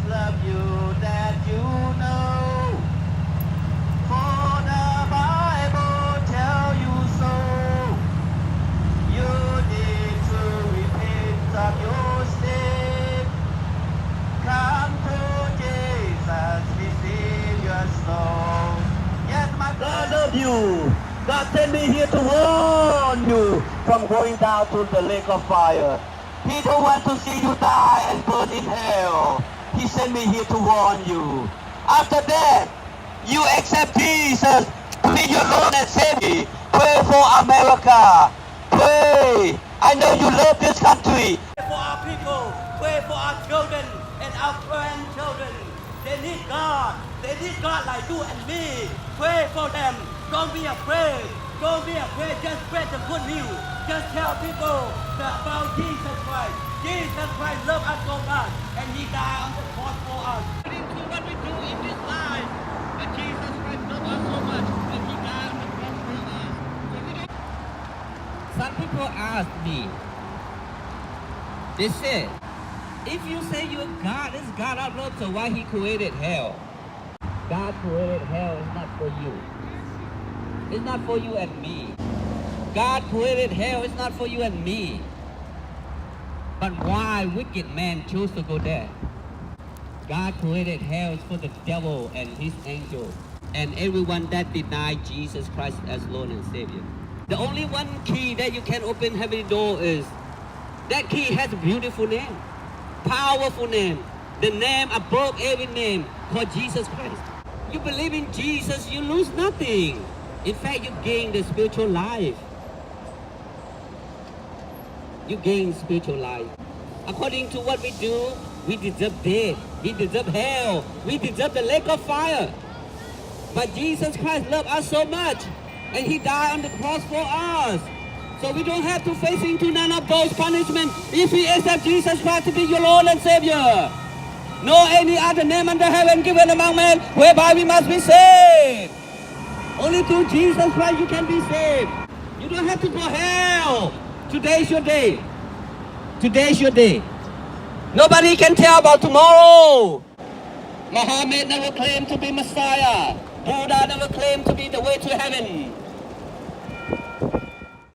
love you that you know. For the Bible tell you so. You need to repent of your sin. Come to Jesus, receive your soul. Yes, my God love you. God sent me here to warn you from going down to the lake of fire. He don't want to see you die and burn in hell. He sent me here to warn you. After that, you accept Jesus to be your Lord and Savior. Pray for America. Pray. I know you love this country. Pray for our people. Pray for our children and our grandchildren. They need God. They need God like you and me. Pray for them. Don't be afraid. Don't be afraid. Just spread the good news. Just tell people about Jesus Christ. Jesus Christ loved us so much, and He died on the cross for us. According to what we do in this life, but Jesus Christ loved us so much, and He died on the cross for us. Some people ask me, they say, if you say you're God, is God on earth, so why He created hell? God created hell, it's not for you. It's not for you and me. God created hell, it's not for you and me. But why wicked man choose to go there? God created hell for the devil and his angels, and everyone that denied Jesus Christ as Lord and Savior. The only one key that you can open heavenly door is, that key has a beautiful name, powerful name, the name above every name, called Jesus Christ. You believe in Jesus, you lose nothing. In fact, you gain the spiritual life. You gain spiritual life. According to what we do, we deserve death. We deserve hell. We deserve the lake of fire. But Jesus Christ loved us so much, and He died on the cross for us. So we don't have to face into none of those punishments if we accept Jesus Christ to be your Lord and Savior. No any other name under heaven given among men whereby we must be saved. Only through Jesus Christ you can be saved. You don't have to go hell. Today's your day. Today's your day. Nobody can tell about tomorrow. Muhammad never claimed to be Messiah. Buddha never claimed to be the way to heaven.